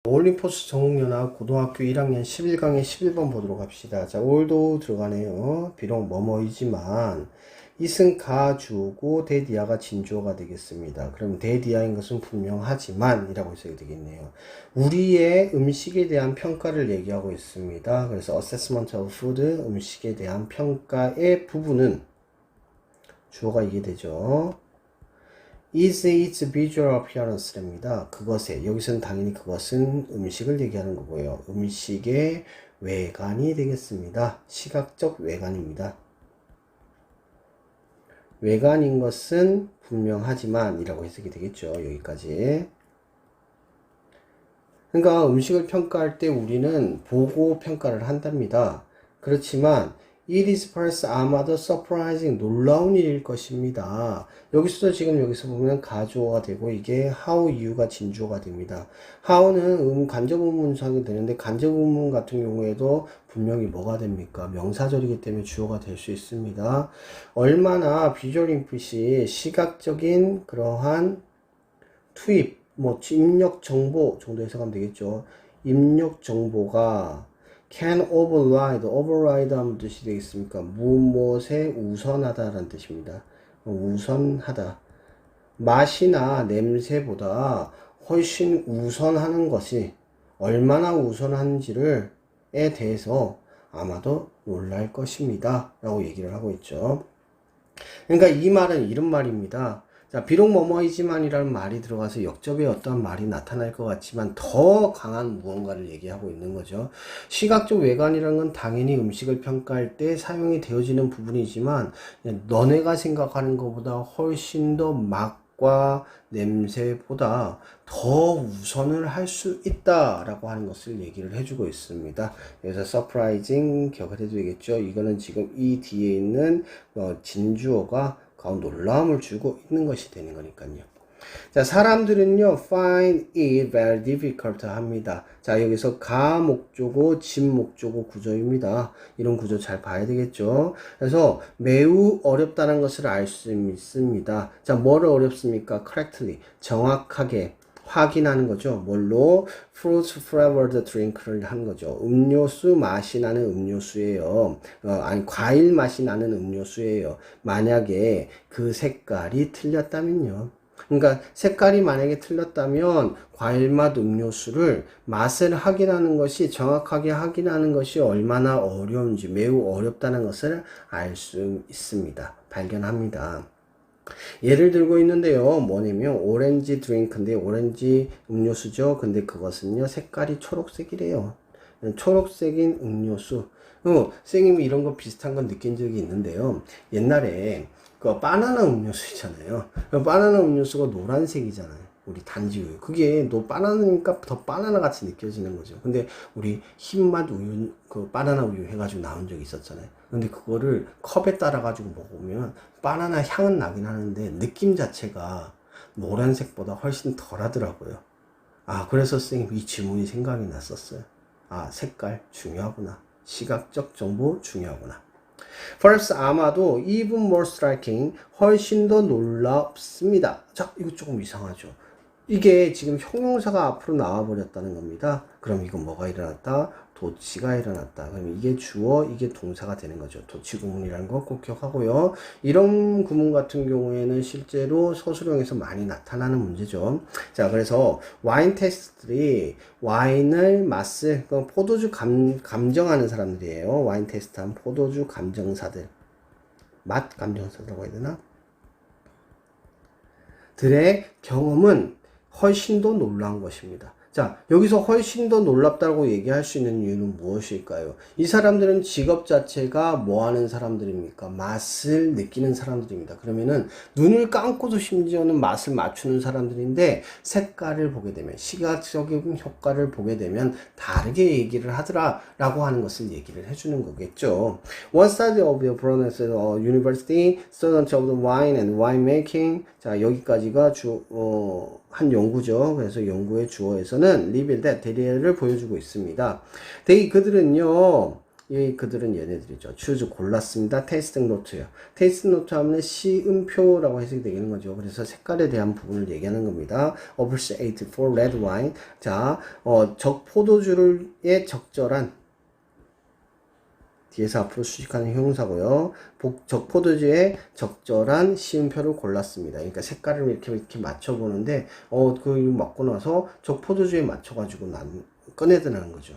올림포스 정응연합 고등학교 1학년 11강의 11번 보도록 합시다. 자, 올도 들어가네요. 비록 뭐뭐이지만 이은 가주어고 대디아가 진주어가 되겠습니다. 그럼 대디아인 것은 분명하지만 이라고 해석이 되겠네요. 우리의 음식에 대한 평가를 얘기하고 있습니다. 그래서 assessment of food, 음식에 대한 평가의 부분은 주어가 이게 되죠. is its visual appearance랍니다. 그것에, 여기서는 당연히 그것은 음식을 얘기하는 거고요. 음식의 외관이 되겠습니다. 시각적 외관입니다. 외관인 것은 분명하지만 이라고 해석이 되겠죠. 여기까지. 그러니까 음식을 평가할 때 우리는 보고 평가를 한답니다. 그렇지만 it is perhaps 아마도 surprising, 놀라운 일일 것입니다. 여기서도 지금 여기서 보면 가주어가 되고 이게 how you가 진주어가 됩니다. how는 간접 의문사가 되는데 간접 의문 같은 경우에도 분명히 뭐가 됩니까? 명사절이기 때문에 주어가 될 수 있습니다. 얼마나 visual input이 시각적인 그러한 투입, 입력 정보 정도 해석하면 되겠죠. 입력 정보가 can override 하면 뜻이 되겠습니까? 무엇에 우선하다라는 뜻입니다. 우선하다. 맛이나 냄새보다 훨씬 우선하는 것이 얼마나 우선한지를 에 대해서 아마도 놀랄 것입니다. 라고 얘기를 하고 있죠. 그러니까 이 말은 이런 말입니다. 자, 비록 뭐뭐이지만이라는 말이 들어가서 역접의 어떠한 말이 나타날 것 같지만 더 강한 무언가를 얘기하고 있는 거죠. 시각적 외관이라는 건 당연히 음식을 평가할 때 사용이 되어지는 부분이지만 너네가 생각하는 것보다 훨씬 더 맛과 냄새보다 더 우선을 할 수 있다라고 하는 것을 얘기를 해주고 있습니다. 그래서 surprising 기억을 해도 되겠죠. 이거는 지금 이 뒤에 있는 진주어가 놀라움을 주고 있는 것이 되는 거니까요. 자, 사람들은요, find it very difficult 합니다. 자, 여기서 가 목조고, 집 목조고 구조입니다. 이런 구조 잘 봐야 되겠죠. 그래서 매우 어렵다는 것을 알 수 있습니다. 자, 뭐를 어렵습니까? correctly, 정확하게 확인하는 거죠. 뭘로? fruit flavored drink를 한 거죠. 음료수 맛이 나는 음료수예요. 과일 맛이 나는 음료수예요. 만약에 그 색깔이 틀렸다면요. 그러니까 색깔이 만약에 틀렸다면 과일 맛 음료수를 맛을 확인하는 것이, 정확하게 확인하는 것이 얼마나 어려운지, 매우 어렵다는 것을 알 수 있습니다. 발견합니다. 예를 들고 있는데요. 뭐냐면 오렌지 드링크인데 오렌지 음료수죠. 근데 그것은요 색깔이 초록색이래요. 초록색인 음료수. 선생님이 이런 거 비슷한 건 느낀 적이 있는데요. 옛날에 그 바나나 음료수 있잖아요. 바나나 음료수가 노란색이잖아요. 우리 단지 우유. 그게 바나나니까 더 바나나 같이 느껴지는 거죠. 근데 우리 흰맛 우유, 그 바나나 우유 해가지고 나온 적이 있었잖아요. 근데 그거를 컵에 따라가지고 먹으면 바나나 향은 나긴 하는데 느낌 자체가 노란색보다 훨씬 덜 하더라고요. 그래서 선생님 이 질문이 생각이 났었어요. 색깔 중요하구나. 시각적 정보 중요하구나. Perhaps 아마도 even more striking, 훨씬 더 놀랍습니다. 자, 이거 조금 이상하죠. 이게 지금 형용사가 앞으로 나와버렸다는 겁니다. 그럼 이건 뭐가 일어났다? 도치가 일어났다. 그럼 이게 주어, 이게 동사가 되는 거죠. 도치 구문이라는 거 꼭 기억하고요. 이런 구문 같은 경우에는 실제로 서술형에서 많이 나타나는 문제죠. 자, 그래서 와인 테스트들이 와인을 맛을, 포도주 감정하는 사람들이에요. 와인 테스트한 포도주 감정사들. 맛 감정사라고 해야 되나? 들의 경험은 훨씬 더 놀라운 것입니다. 자, 여기서 훨씬 더 놀랍다고 얘기할 수 있는 이유는 무엇일까요? 이 사람들은 직업 자체가 뭐 하는 사람들입니까? 맛을 느끼는 사람들입니다. 그러면은 눈을 감고도 심지어는 맛을 맞추는 사람들인데 색깔을 보게 되면, 시각적인 효과를 보게 되면 다르게 얘기를 하더라 라고 하는 것을 얘기를 해주는 거겠죠. One study of the Brunel University students of the wine and winemaking. 자, 여기까지가 한 연구죠. 그래서 연구의 주어에서는 리빌 대 대리를 보여주고 있습니다. 그들은요 그들은 얘네들이죠. choose 골랐습니다. tasting note요. tasting note 하면 시음표라고 해석이 되는 거죠. 그래서 색깔에 대한 부분을 얘기하는 겁니다. appreciate for red wine. 자, 적 포도주의 적절한 뒤에서 앞으로 수식하는 형용사고요. 적포도주의 적절한 시음표를 골랐습니다. 그러니까 색깔을 이렇게 맞춰보는데, 그 먹고 나서 적포도주에 맞춰가지고 꺼내드는 거죠.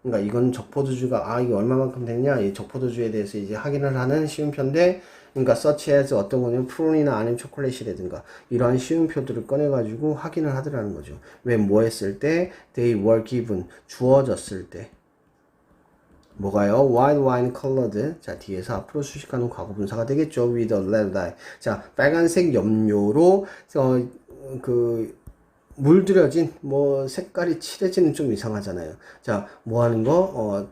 그러니까 이건 적포도주가, 이게 얼마만큼 됐냐? 이 적포도주에 대해서 이제 확인을 하는 시음표인데, 그러니까 such as 어떤 거냐면 푸른이나 아니면 초콜릿이라든가 이러한 시음표들을 꺼내가지고 확인을 하더라는 거죠. 왜 뭐 했을 때? They were given. 주어졌을 때. 뭐가요? white wine colored. 자, 뒤에서 앞으로 수식하는 과거 분사가 되겠죠. with a red dye. 자, 빨간색 염료로, 물들여진, 색깔이 칠해지는 좀 이상하잖아요. 자, 뭐 하는 거?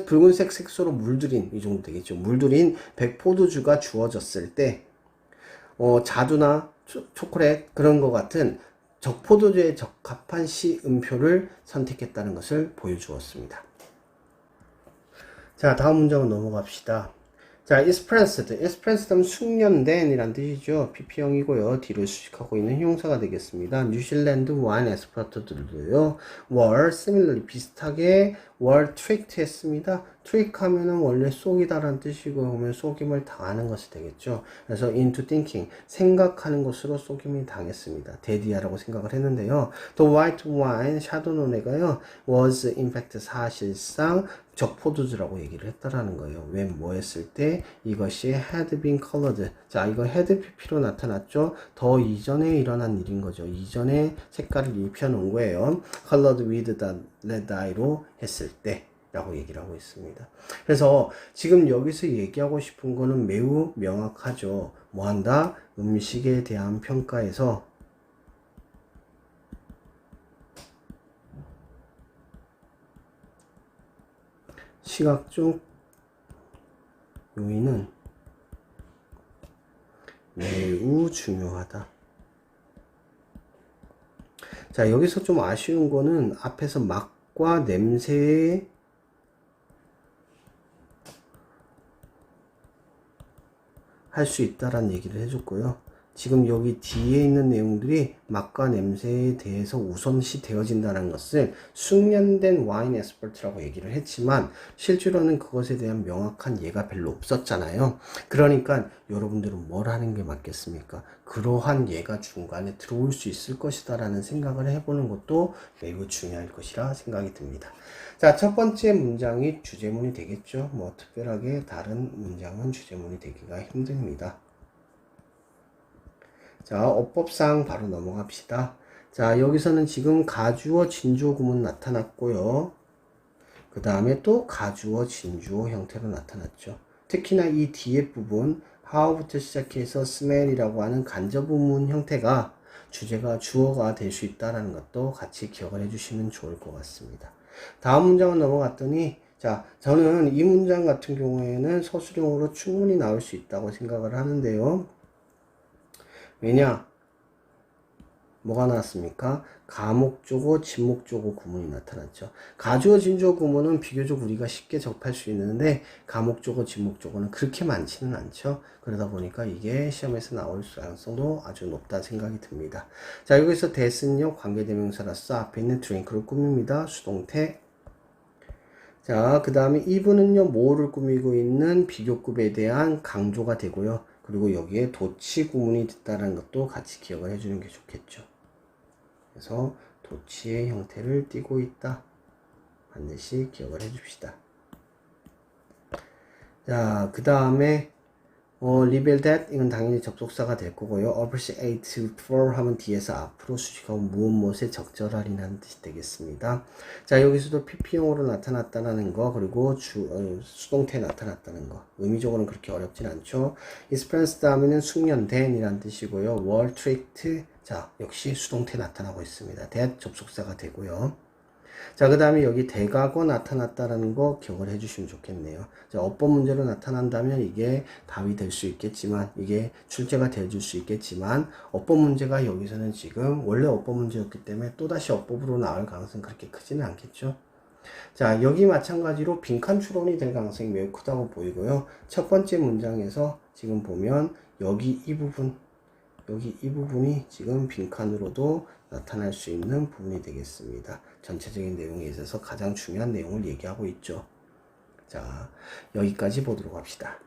붉은색 색소로 물들인, 이 정도 되겠죠. 물들인 백포도주가 주어졌을 때, 자두나 초콜릿, 그런 거 같은 적포도주에 적합한 시음표를 선택했다는 것을 보여주었습니다. 자, 다음 문장으로 넘어갑시다. 자, expressed. expressed 하면 숙련된 이란 뜻이죠. PP형이고요. 뒤를 수식하고 있는 형용사가 되겠습니다. 뉴질랜드 와인 엑스퍼트들도요. were similarly 비슷하게 were tricked 했습니다. trick 하면은 원래 속이다라는 뜻이고, 그러면 속임을 당하는 것이 되겠죠. 그래서 into thinking, 생각하는 것으로 속임을 당했습니다. 데디아라고 생각을 했는데요. The white wine, 샤도노네가요, was in fact 사실상 적포도주라고 얘기를 했다라는 거예요. 왜 뭐 했을 때 이것이 had been colored. 자, 이거 had pp로 나타났죠. 더 이전에 일어난 일인 거죠. 이전에 색깔을 입혀 놓은 거예요. colored with the red dye로 했을 때 라고 얘기를 하고 있습니다. 그래서 지금 여기서 얘기하고 싶은 거는 매우 명확하죠. 뭐 한다? 음식에 대한 평가에서 시각적 요인은 매우 중요하다. 자, 여기서 좀 아쉬운 거는 앞에서 맛과 냄새에 할 수 있다라는 얘기를 해줬고요. 지금 여기 뒤에 있는 내용들이 맛과 냄새에 대해서 우선시 되어진다는 것을 숙련된 와인 엑스퍼트라고 얘기를 했지만 실제로는 그것에 대한 명확한 예가 별로 없었잖아요. 그러니까 여러분들은 뭘 하는 게 맞겠습니까? 그러한 예가 중간에 들어올 수 있을 것이다 라는 생각을 해보는 것도 매우 중요할 것이라 생각이 듭니다. 자, 첫 번째 문장이 주제문이 되겠죠. 특별하게 다른 문장은 주제문이 되기가 힘듭니다. 자, 어법상 바로 넘어갑시다. 자, 여기서는 지금 가주어 진주어 구문 나타났고요. 그 다음에 또 가주어 진주어 형태로 나타났죠. 특히나 이 뒤에 부분 how부터 시작해서 smell이라고 하는 간접부문 형태가 주제가 주어가 될 수 있다는 것도 같이 기억을 해주시면 좋을 것 같습니다. 다음 문장은 넘어갔더니, 자, 저는 이 문장 같은 경우에는 서술형으로 충분히 나올 수 있다고 생각을 하는데요. 왜냐? 뭐가 나왔습니까? 가목조고 진목조고 구문이 나타났죠. 가주어 진주어 구문은 비교적 우리가 쉽게 접할 수 있는데 가목조고 진목조고는 그렇게 많지는 않죠. 그러다 보니까 이게 시험에서 나올 가능성도 아주 높다 생각이 듭니다. 자, 여기서 that은요 관계대명사로서 앞에 있는 drink를 꾸밉니다. 수동태. 자, 그 다음에 even은요 뭐를 꾸미고 있는 비교급에 대한 강조가 되고요. 그리고 여기에 도치 구문이 됐다는 것도 같이 기억을 해주는 게 좋겠죠. 그래서 도치의 형태를 띠고 있다. 반드시 기억을 해줍시다. 자, 그 다음에 reveal that 이건 당연히 접속사가 될 거고요. appreciate for 하면 뒤에서 앞으로 수식하고 무엇에 적절하리라는 뜻이 되겠습니다. 자, 여기서도 pp형으로 나타났다는 거 그리고 수동태에 나타났다는 거 의미적으로는 그렇게 어렵진 않죠. expressed 하면은 숙련된 이란 뜻이고요. were tricked 자, 역시 수동태 나타나고 있습니다. that 접속사가 되고요. 자, 그 다음에 여기 대과거 나타났다라는 거 기억을 해주시면 좋겠네요. 자, 어법 문제로 나타난다면 이게 답이 될 수 있겠지만, 이게 출제가 되어줄 수 있겠지만, 어법 문제가 여기서는 지금 원래 어법 문제였기 때문에 또다시 어법으로 나올 가능성은 그렇게 크지는 않겠죠. 자, 여기 마찬가지로 빈칸 추론이 될 가능성이 매우 크다고 보이고요. 첫 번째 문장에서 지금 보면 여기 이 부분이 지금 빈칸으로도 나타날 수 있는 부분이 되겠습니다. 전체적인 내용에 있어서 가장 중요한 내용을 얘기하고 있죠. 자, 여기까지 보도록 합시다.